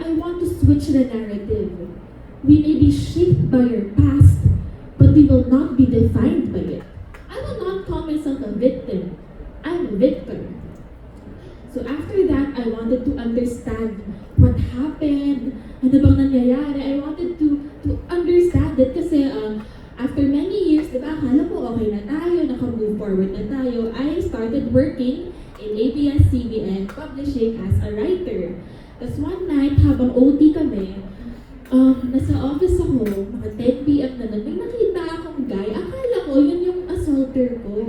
I want to switch the narrative. We may be shaped by our past, but we will not be defined by it. I will not call myself a victim. I'm a victim. So after that, I wanted to understand what happened, ano bang nangyayari. I wanted to understand it kasi after many years, di ba, akala ko okay na tayo, naka-move forward na tayo. I started working in ABS-CBN Publishing as a writer. Tapos one night, habang OT kami, nasa office ako, mga 10 p.m. na nun, may nakita akong guy. Akala ko, yun yung assaulter ko.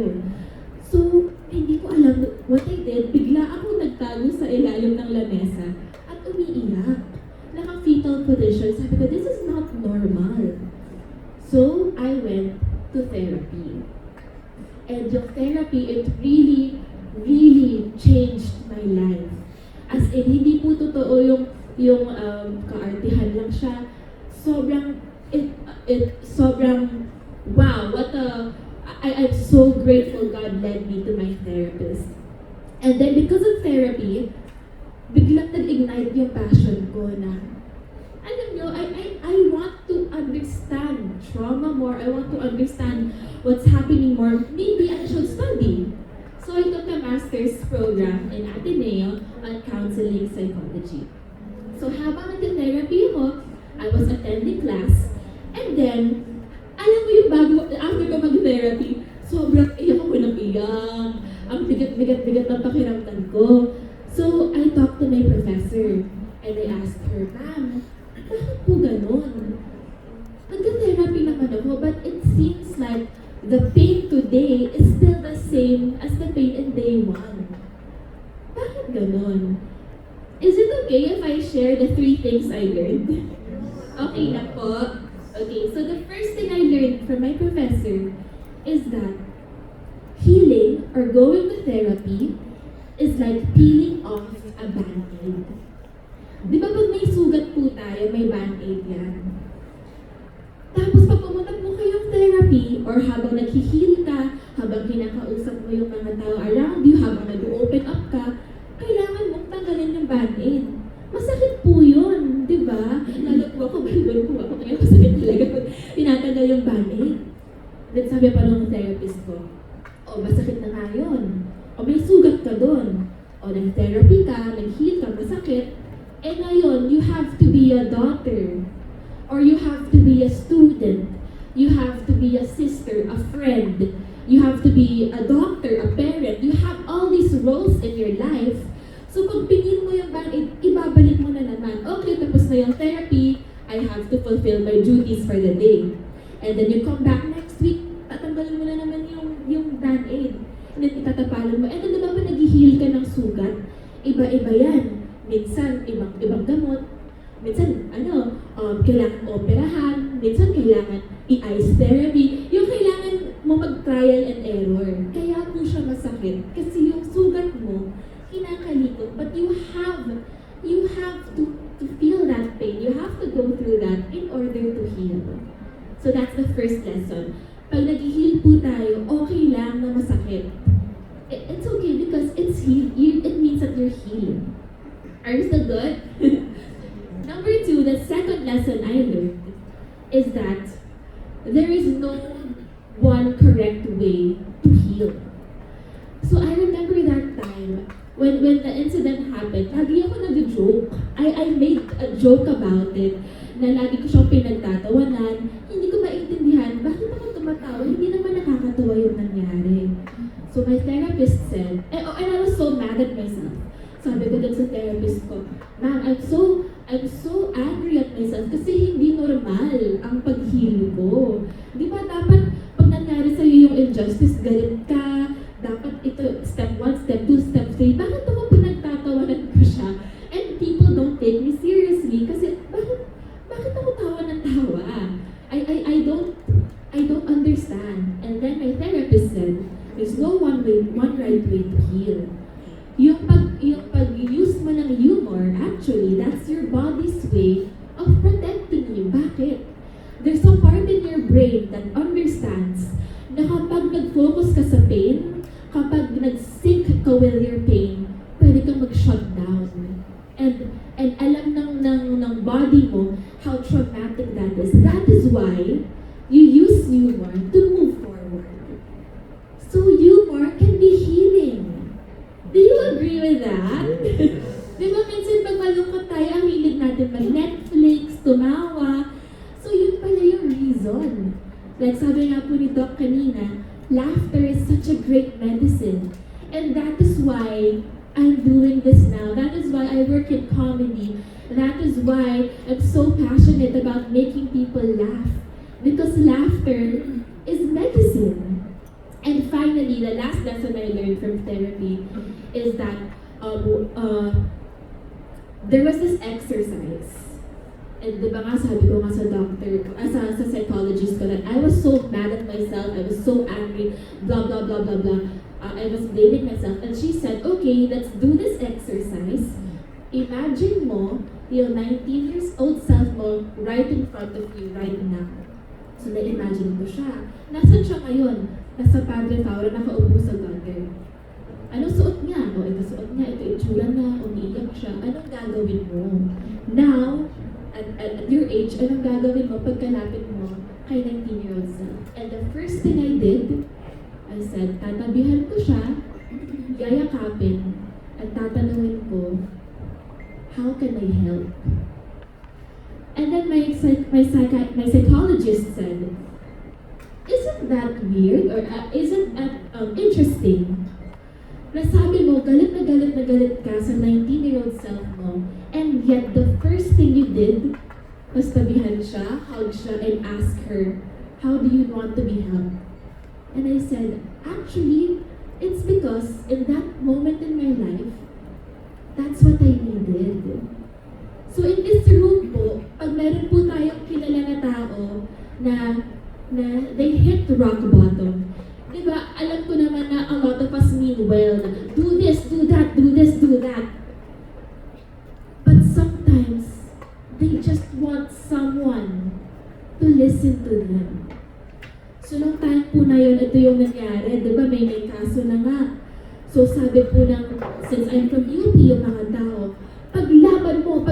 So, hindi ko alam what I did. Bigla ako nagtago sa ilalim ng lamesa at umiiyak. Naka-fetal position. Sabi ko, this is not normal. So, I went to therapy. And yung therapy, it really, really changed my life. As in, hindi po totoo yung kaartihan lang siya. Sobrang, sobrang, wow, what a, I'm so grateful God led me to my therapist. And then because of therapy, biglang nag-ignite yung passion ko na, alam nyo, I want to understand trauma more. I want to understand what's happening more. Maybe I should study. So I took a master's program in Ateneo on counseling psychology. So habang nag-therapy ako, I was attending class, and then, alam mo yung after ko mag-therapy, sobrang iyak ako ng iyak. Ang bigat ng pakiramdam ko. So, I talked to my professor, and I asked her, Ma'am, bakit po ganon? Nag-therapy naman ako, but it seems like the pain today is still the same as the pain in day one. Bakit ganon? Is it okay if I share the 3 things I learned? Okay na po. Okay, so the first thing I learned from my professor is that healing or going to therapy is like peeling off a band-aid. Di ba pag may sugat po tayo, may band-aid yan? Tapos pag pumunta po kayong therapy or habang nag-heal ka, habang kinakausap mo yung mga tao around you, habang nag-open up ka, kailangan mong tanggalin yung band-aid. Masakit po yun, di ba? Lalo po ako, balibal po ako, kaya masakit talaga pag tinatanggal yung band-aid. Then sabi pa ng therapist ko, masakit na nga yun. May sugat ka doon. Nag-therapy ka, nag-heal ka, masakit. Ngayon, you have to be a daughter. Or you have to be a student. You have to be a sister, a friend. You have to be a doctor, a parent. You have all these roles in your life. So pag pingin mo yung band-aid, ibabalik mo na naman. Okay, tapos na yung therapy, I have to fulfill my duties for the day. And then you come back next week, tatanggalin mo na naman yung band-aid. And then itatapalan mo. And then diba pa nag-heal ka ng sugat? Iba-iba yan. Minsan, ibang gamot. Minsan, kailangan operahan. Minsan, kailangan i-ice therapy. Yung kailangan mo mag-trial and error. Kaya po siya masakit. Kasi yung sugat mo, kinakalikot, but you have to feel that pain. You have to go through that in order to heal. So that's the first lesson. Pag nag-heal po tayo, okay lang na masakit. It's okay because it's healed. It means that you're healed. Are you still good? Number 2, the second lesson I learned is that there is no one correct way to heal. So I remember that time when the incident happened, lagi ako nag-joke. I made a joke about it, na lagi ko siyang pinagtatawanan. Hindi ko maintindihan, bakit ako tumatawa? Hindi naman nakakatawa yung nangyari. So my therapist said, and I was so mad at myself. Sabi ko dun sa therapist ko, Ma'am, I'm so angry at myself kasi hindi normal ang pag-heal ko. Di ba dapat pag nangyari sa'yo yung injustice, galit ka, dapat ito, step 1, step 2, step 3, bakit ako pinagtatawanan ko siya? And people don't take me seriously kasi bakit ako tawa ng tawa? I don't understand. And then my therapist said, there's no one right way to heal. Yung pag-use mo ng humor, actually, that's your body's way of protecting you. Bakit? There's a part in your brain that understands na kapag nag-focus ka sa pain, kapag nag-sync ka with your pain, pwede kang mag-shut down. And alam ng body mo how traumatic that is. That is why you use humor to move forward. So humor can be healing. Do you agree with that? Di ba minsan pag malungkot tayo, ang hilig natin mag-Netflix, tumawa. So yun pala yung reason. Like sabi nga po ni Doc kanina, laughter is such a great medicine. And that is why I'm doing this now. That is why I work in comedy. That is why I'm so passionate about making people laugh. Because laughter is medicine. And finally, the last lesson I learned from therapy is that there was this exercise. And di ba nga sabi ko nga sa doctor, sa psychologist ko that I was so mad at myself, I was so angry, blah, blah, blah, blah, blah. I was blaming myself. And she said, okay, let's do this exercise. Imagine mo, yung 19 years old self mo right in front of you right now. So na-imagine ko siya. Nasaan siya ngayon? Nasa Padre Faura, nakaupo sa gutter. Anong suot niya? O, ito suot niya, ito itsura niya, umiiyak siya. Anong gagawin mo? Now, at your age, anong gagawin mo pagkalapit mo kay 19-year-old self? And the first thing I did, I said, tatabihan ko siya, yayakapin, at tatanungin ko, how can I help? And then my psychologist said, isn't that weird? Or isn't that interesting? Nasabi mo, galit na galit ka sa 19-year-old self mo, and yet the first thing you did was tabihan siya, hug siya, and ask her, how do you want to be helped? And I said, actually, it's because in that moment in my life, that's what I needed. So in this room po, pag meron po tayong kilala na tao na they hit rock bottom, diba, alam ko naman na a lot of us mean well, do this, do that, do this, do that. But sometimes, they just want someone to listen to them. So nung time po na yun, ito yung nangyari, diba may kaso na nga. So sabi po since I'm from UP, yung mga tao, paglaban mo,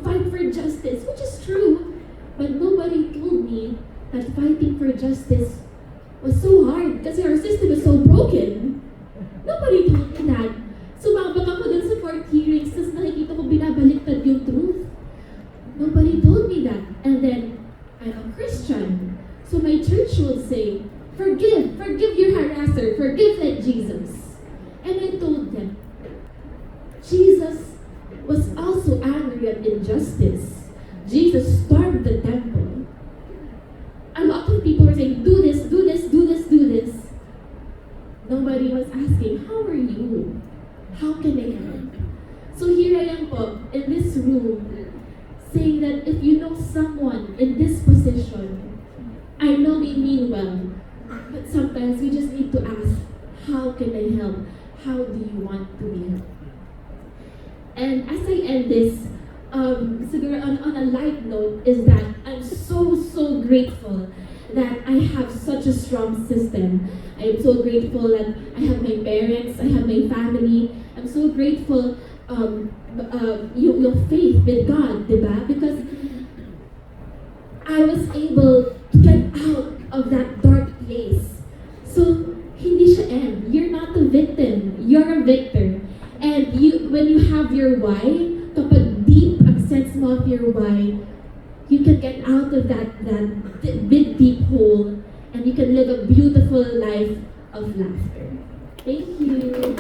fight for justice, which is true. But nobody told me that fighting for justice was so hard kasi our system is so broken. Nobody told me that. Sumabak ako dun sa court hearings, tapos nakikita ko binabaliktad yung truth. Nobody told me that. And then, I'm a Christian. So my church would say, forgive your harasser, forgive like Jesus. And I told them, Jesus was also angry at injustice. Jesus stormed the temple. A lot of people were saying, do this, do this, do this, do this. Nobody was asking, how are you? How can I help? So here I am po, in this room, saying that if you know someone in this position, I know they mean well, but sometimes we just need to ask, how can I help? How do you want to be helped? And as I end this, siguro on a light note, is that I'm so grateful that I have such a strong system. I am so grateful that I have my parents, I have my family. I'm so grateful your faith with God, diba? Because I was able to get out of that dark place. So, hindi siya end. You're not a victim. You're a victor. And when you have your why, kapag deep ang sense mo of your why, you can get out of that big deep hole and you can live a beautiful life of laughter. Thank you.